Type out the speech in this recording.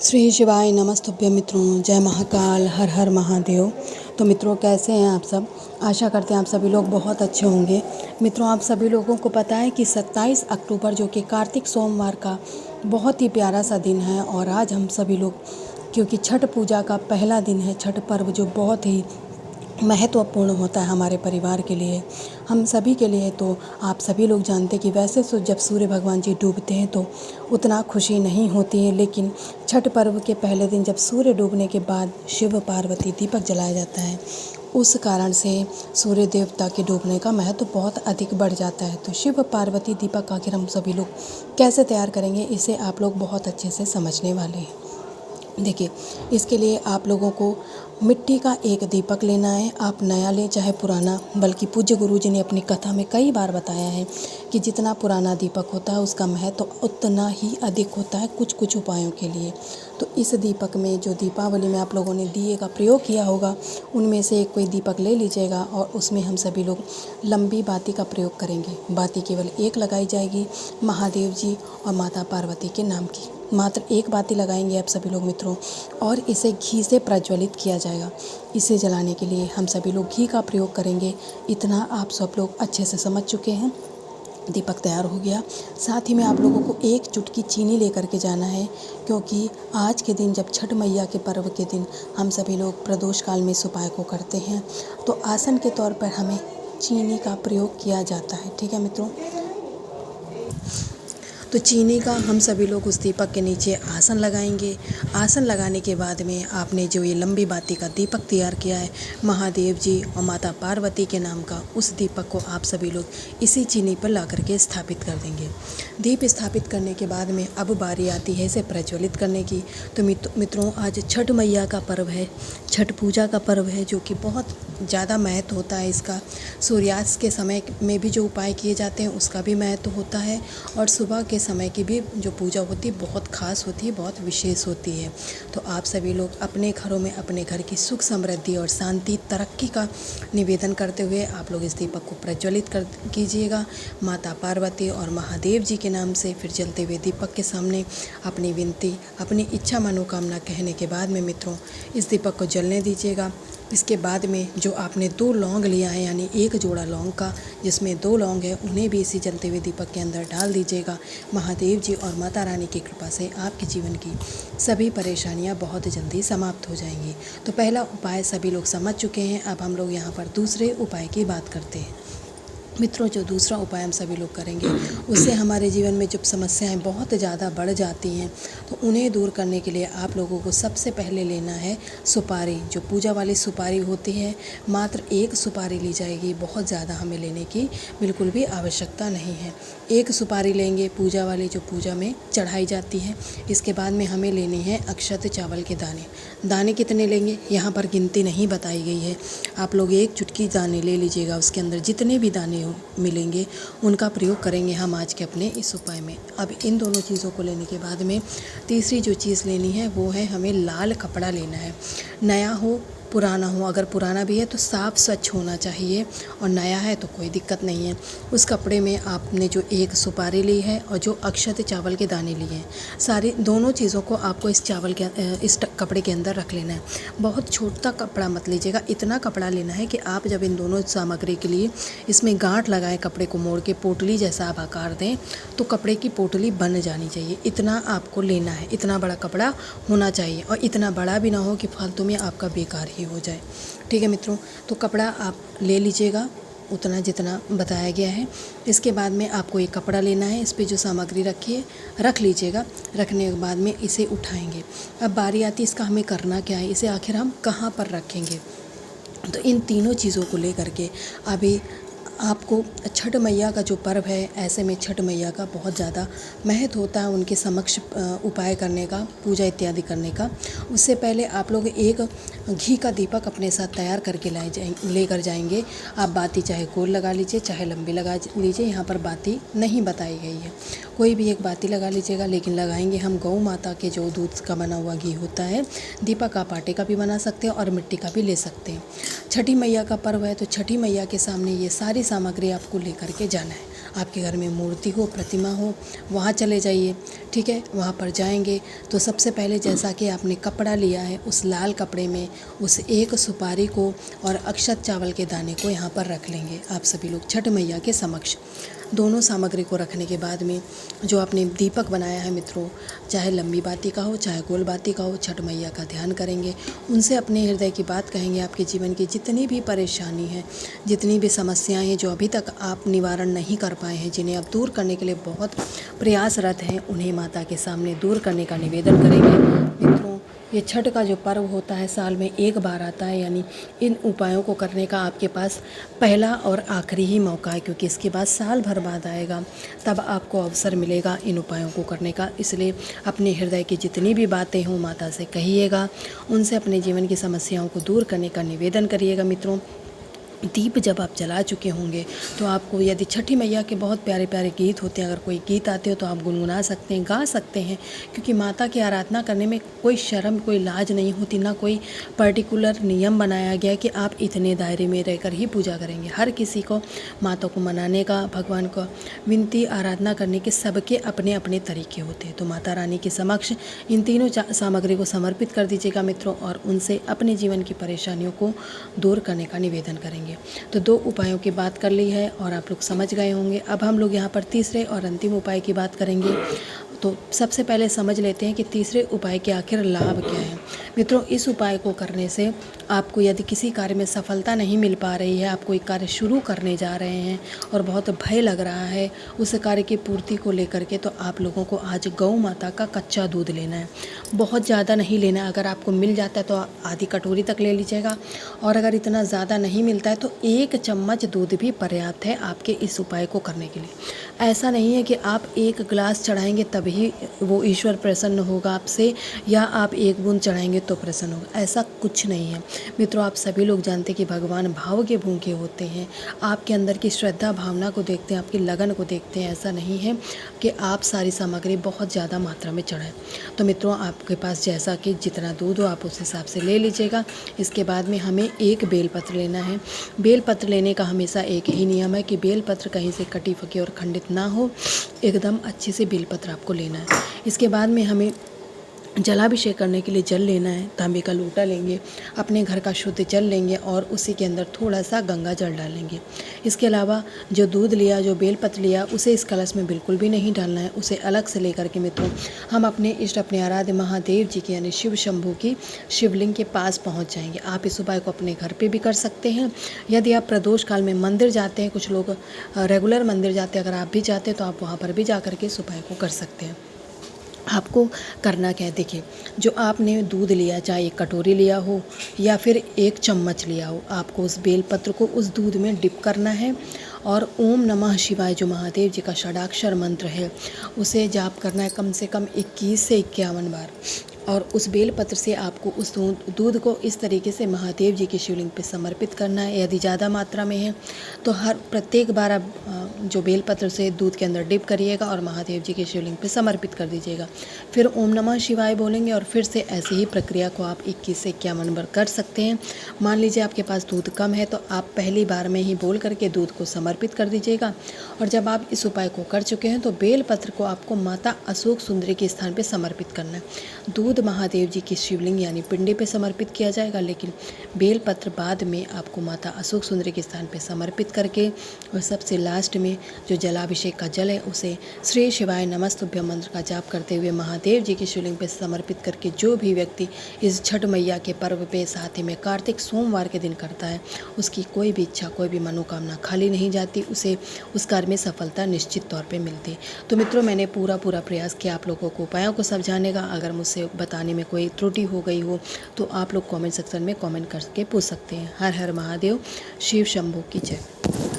श्री शिवाय नमस्तुभ्य मित्रों, जय महाकाल, हर हर महादेव। तो मित्रों, कैसे हैं आप सब? आशा करते हैं आप सभी लोग बहुत अच्छे होंगे। मित्रों, आप सभी लोगों को पता है कि 27 अक्टूबर जो कि कार्तिक सोमवार का बहुत ही प्यारा सा दिन है, और आज हम सभी लोग, क्योंकि छठ पूजा का पहला दिन है, छठ पर्व जो बहुत ही महत्वपूर्ण होता है हमारे परिवार के लिए, हम सभी के लिए। तो आप सभी लोग जानते हैं कि वैसे तो जब सूर्य भगवान जी डूबते हैं तो उतना खुशी नहीं होती है, लेकिन छठ पर्व के पहले दिन जब सूर्य डूबने के बाद शिव पार्वती दीपक जलाया जाता है, उस कारण से सूर्य देवता के डूबने का महत्व बहुत अधिक बढ़ जाता है। तो शिव पार्वती दीपक आखिर हम सभी लोग कैसे तैयार करेंगे, इसे आप लोग बहुत अच्छे से समझने वाले हैं। देखिए, इसके लिए आप लोगों को मिट्टी का एक दीपक लेना है। आप नया लें चाहे पुराना, बल्कि पूज्य गुरु जी ने अपनी कथा में कई बार बताया है कि जितना पुराना दीपक होता है उसका महत्व उतना ही अधिक होता है कुछ कुछ उपायों के लिए। तो इस दीपक में जो दीपावली में आप लोगों ने दिए का प्रयोग किया होगा, उनमें से एक कोई दीपक ले लीजिएगा, और उसमें हम सभी लोग लंबी बाती का प्रयोग करेंगे। बाती केवल एक लगाई जाएगी, महादेव जी और माता पार्वती के नाम की मात्र एक बाती लगाएंगे आप सभी लोग मित्रों, और इसे घी से प्रज्वलित किया जाएगा। इसे जलाने के लिए हम सभी लोग घी का प्रयोग करेंगे। इतना आप सब लोग अच्छे से समझ चुके हैं। दीपक तैयार हो गया। साथ ही में आप लोगों को एक चुटकी चीनी लेकर के जाना है, क्योंकि आज के दिन जब छठ मैया के पर्व के दिन हम सभी लोग प्रदोष काल में इस उपाय को करते हैं, तो आसन के तौर पर हमें चीनी का प्रयोग किया जाता है। ठीक है मित्रों, तो चीनी का हम सभी लोग उस दीपक के नीचे आसन लगाएंगे। आसन लगाने के बाद में आपने जो ये लंबी बाती का दीपक तैयार किया है महादेव जी और माता पार्वती के नाम का, उस दीपक को आप सभी लोग इसी चीनी पर ला करके स्थापित कर देंगे। दीप स्थापित करने के बाद में अब बारी आती है इसे प्रज्वलित करने की। तो मित्रों, आज छठ मैया का पर्व है, छठ पूजा का पर्व है, जो कि बहुत ज़्यादा महत्व होता है इसका। सूर्यास्त के समय में भी जो उपाय किए जाते हैं उसका भी महत्व होता है, और सुबह के समय की भी जो पूजा होती है बहुत खास होती है, बहुत विशेष होती है। तो आप सभी लोग अपने घरों में अपने घर की सुख समृद्धि और शांति तरक्की का निवेदन करते हुए आप लोग इस दीपक को प्रज्वलित कर कीजिएगा माता पार्वती और महादेव जी के नाम से। फिर जलते हुए दीपक के सामने अपनी विनती, अपनी इच्छा मनोकामना कहने के बाद में मित्रों इस दीपक को जलने दीजिएगा। इसके बाद में जो आपने 2 लौंग लिया है, यानी एक जोड़ा लौंग का जिसमें 2 लौंग है, उन्हें भी इसी जलते हुए दीपक के अंदर डाल दीजिएगा। महादेव जी और माता रानी की कृपा से आपके जीवन की सभी परेशानियां बहुत जल्दी समाप्त हो जाएंगी। तो पहला उपाय सभी लोग समझ चुके हैं। अब हम लोग यहाँ पर दूसरे उपाय की बात करते हैं। मित्रों, जो दूसरा उपाय हम सभी लोग करेंगे उससे हमारे जीवन में जब समस्याएं बहुत ज़्यादा बढ़ जाती हैं, तो उन्हें दूर करने के लिए आप लोगों को सबसे पहले लेना है सुपारी। जो पूजा वाली सुपारी होती है, मात्र एक सुपारी ली जाएगी, बहुत ज़्यादा हमें लेने की बिल्कुल भी आवश्यकता नहीं है। एक सुपारी लेंगे पूजा वाली, जो पूजा में चढ़ाई जाती है। इसके बाद में हमें लेने हैं अक्षत चावल के दाने। दाने कितने लेंगे यहाँ पर गिनती नहीं बताई गई है, आप लोग एक चुटकी दाने ले लीजिएगा। उसके अंदर जितने भी दाने मिलेंगे उनका प्रयोग करेंगे हम आज के अपने इस उपाय में। अब इन दोनों चीज़ों को लेने के बाद में तीसरी जो चीज़ लेनी है वो है हमें लाल कपड़ा लेना है। नया हो पुराना हो, अगर पुराना भी है तो साफ़ स्वच्छ होना चाहिए, और नया है तो कोई दिक्कत नहीं है। उस कपड़े में आपने जो एक सुपारी ली है और जो अक्षत चावल के दाने लिए हैं, सारी दोनों चीज़ों को आपको इस कपड़े के अंदर रख लेना है। बहुत छोटा कपड़ा मत लीजिएगा, इतना कपड़ा लेना है कि आप जब इन दोनों सामग्री के लिए इसमें गांठ लगाएं, कपड़े को मोड़ के पोटली जैसा आप आकार दें, तो कपड़े की पोटली बन जानी चाहिए। इतना आपको लेना है, इतना बड़ा कपड़ा होना चाहिए, और इतना बड़ा भी ना हो कि फालतू में आपका बेकार ही हो जाए। ठीक है मित्रों, तो कपड़ा आप ले लीजिएगा उतना जितना बताया गया है। इसके बाद में आपको एक कपड़ा लेना है, इस पे जो सामग्री रखी है रख लीजिएगा। रखने के बाद में इसे उठाएंगे। अब बारी आती है इसका हमें करना क्या है, इसे आखिर हम कहाँ पर रखेंगे। तो इन तीनों चीज़ों को लेकर के अभी आपको छठ मैया का जो पर्व है, ऐसे में छठ मैया का बहुत ज़्यादा महत्व होता है उनके समक्ष उपाय करने का, पूजा इत्यादि करने का। उससे पहले आप लोग एक घी का दीपक अपने साथ तैयार करके लेकर जाएंगे। आप बाती चाहे गोल लगा लीजिए चाहे लंबी लगा लीजिए, यहाँ पर बाती नहीं बताई गई है, कोई भी एक बाती लगा लीजिएगा। लेकिन लगाएंगे हम गौ माता के जो दूध का बना हुआ घी होता है। दीपक आप आटे का भी बना सकते हैं और मिट्टी का भी ले सकते हैं। छठी मैया का पर्व है, तो छठी मैया के सामने ये सारी सामग्री आपको लेकर के जाना है। आपके घर में मूर्ति हो, प्रतिमा हो, वहाँ चले जाइए। ठीक है, वहाँ पर जाएंगे तो सबसे पहले जैसा कि आपने कपड़ा लिया है, उस लाल कपड़े में उस एक सुपारी को और अक्षत चावल के दाने को यहाँ पर रख लेंगे आप सभी लोग छठ मैया के समक्ष। दोनों सामग्री को रखने के बाद में जो आपने दीपक बनाया है मित्रों, चाहे लंबी बाती का हो चाहे गोल बाती का हो, छठ मैया का ध्यान करेंगे, उनसे अपने हृदय की बात कहेंगे। आपके जीवन की जितनी भी परेशानी है, जितनी भी समस्याएं हैं जो अभी तक आप निवारण नहीं कर पाए हैं, जिन्हें आप दूर करने के लिए बहुत प्रयासरत हैं, उन्हें माता के सामने दूर करने का निवेदन करेंगे। मित्रों, ये छठ का जो पर्व होता है साल में एक बार आता है, यानी इन उपायों को करने का आपके पास पहला और आखिरी ही मौका है, क्योंकि इसके बाद साल भर बाद आएगा, तब आपको अवसर मिलेगा इन उपायों को करने का। इसलिए अपने हृदय की जितनी भी बातें हों माता से कहिएगा, उनसे अपने जीवन की समस्याओं को दूर करने का निवेदन करिएगा। मित्रों, दीप जब आप जला चुके होंगे तो आपको, यदि छठी मैया के बहुत प्यारे प्यारे गीत होते हैं, अगर कोई गीत आते हो तो आप गुनगुना सकते हैं, गा सकते हैं, क्योंकि माता की आराधना करने में कोई शर्म, कोई लाज नहीं होती, ना कोई पर्टिकुलर नियम बनाया गया कि आप इतने दायरे में रहकर ही पूजा करेंगे। हर किसी को माता को मनाने का, भगवान को विनती आराधना करने के सबके अपने अपने तरीके होते हैं। तो माता रानी के समक्ष इन तीनों सामग्री को समर्पित कर दीजिएगा मित्रों, और उनसे अपने जीवन की परेशानियों को दूर करने का निवेदन करेंगे। तो दो उपायों की बात कर ली है और आप लोग समझ गए होंगे। अब हम लोग यहाँ पर तीसरे और अंतिम उपाय की बात करेंगे। तो सबसे पहले समझ लेते हैं कि तीसरे उपाय के आखिर लाभ क्या है। मित्रों, इस उपाय को करने से आपको यदि किसी कार्य में सफलता नहीं मिल पा रही है, आप कोई कार्य शुरू करने जा रहे हैं और बहुत भय लग रहा है उस कार्य की पूर्ति को लेकर के, तो आप लोगों को आज गौ माता का कच्चा दूध लेना है। बहुत ज़्यादा नहीं लेना है, अगर आपको मिल जाता है तो आधी कटोरी तक ले लीजिएगा, और अगर इतना ज़्यादा नहीं मिलता है तो 1 चम्मच दूध भी पर्याप्त है आपके इस उपाय को करने के लिए। ऐसा नहीं है कि आप 1 गिलास चढ़ाएंगे तभी वो ईश्वर प्रसन्न होगा आपसे, या आप 1 बूंद चढ़ाएंगे तो प्रसन्न होगा, ऐसा कुछ नहीं है। मित्रों, आप सभी लोग जानते हैं कि भगवान भाव के भूखे होते हैं, आपके अंदर की श्रद्धा भावना को देखते हैं, आपकी लगन को देखते हैं। ऐसा नहीं है कि आप सारी सामग्री बहुत ज़्यादा मात्रा में चढ़ाएं। तो मित्रों, आपके पास जैसा कि जितना दूध हो आप उस हिसाब से ले लीजिएगा। इसके बाद में हमें 1 बेलपत्र लेना है। बेलपत्र लेने का हमेशा एक ही नियम है कि बेलपत्र कहीं से कटी फकी और खंडित ना हो, एकदम अच्छे से बेलपत्र आपको लेना है। इसके बाद में हमें जलाभिषेक करने के लिए जल लेना है। तांबे का लोटा लेंगे, अपने घर का शुद्ध जल लेंगे और उसी के अंदर थोड़ा सा गंगा जल डालेंगे। इसके अलावा जो दूध लिया, जो बेलपत्र लिया, उसे इस कलश में बिल्कुल भी नहीं डालना है, उसे अलग से लेकर के मित्रों हम अपने इष्ट, अपने आराध्य महादेव जी के यानी शिव शंभू की शिवलिंग के पास पहुँच जाएंगे। आप इस उपाय को अपने घर पर भी कर सकते हैं। यदि आप प्रदोष काल में मंदिर जाते हैं, कुछ लोग रेगुलर मंदिर जाते हैं, अगर आप भी जाते हैं तो आप वहाँ पर भी जा कर के इस उपाय को कर सकते हैं। आपको करना क्या है, देखिए, जो आपने दूध लिया, चाहे 1 कटोरी लिया हो या फिर 1 चम्मच लिया हो, आपको उस बेलपत्र को उस दूध में डिप करना है और ओम नमः शिवाय जो महादेव जी का षडाक्षर मंत्र है उसे जाप करना है कम से कम 21 से 51 बार। और उस बेलपत्र से आपको उस दूध को इस तरीके से महादेव जी की शिवलिंग पे समर्पित करना है। यदि ज़्यादा मात्रा में है तो हर प्रत्येक बार आप जो बेलपत्र से दूध के अंदर डिप करिएगा और महादेव जी की शिवलिंग पे समर्पित कर दीजिएगा। फिर ओम नमः शिवाय बोलेंगे और फिर से ऐसी ही प्रक्रिया को आप 21 से 51 बार कर सकते हैं। मान लीजिए आपके पास दूध कम है तो आप पहली बार में ही बोल करके दूध को समर्पित कर दीजिएगा। और जब आप इस उपाय को कर चुके हैं तो बेलपत्र को आपको माता अशोक सुंदरी के स्थान पर समर्पित करना है। दूध महादेव जी की शिवलिंग यानी पिंडी पे समर्पित किया जाएगा, लेकिन बेलपत्र बाद में आपको माता अशोक सुंदरी के स्थान पे समर्पित करके, और सबसे लास्ट में जो जलाभिषेक का जल है उसे श्री शिवाय नमस्तुभ्यं मंत्र का जाप करते हुए महादेव जी की शिवलिंग पे समर्पित करके, जो भी व्यक्ति इस छठ मैया के पर्व पे साथ ही में कार्तिक सोमवार के दिन करता है, उसकी कोई भी इच्छा, कोई भी मनोकामना खाली नहीं जाती, उसे उस कार्य में सफलता निश्चित तौर पर मिलती है। तो मित्रों, मैंने पूरा प्रयास किया आप लोगों को उपायों को समझाने का। अगर मुझसे बताने में कोई त्रुटि हो गई हो तो आप लोग कमेंट सेक्शन में कमेंट करके पूछ सकते हैं। हर हर महादेव, शिव शंभू की जय।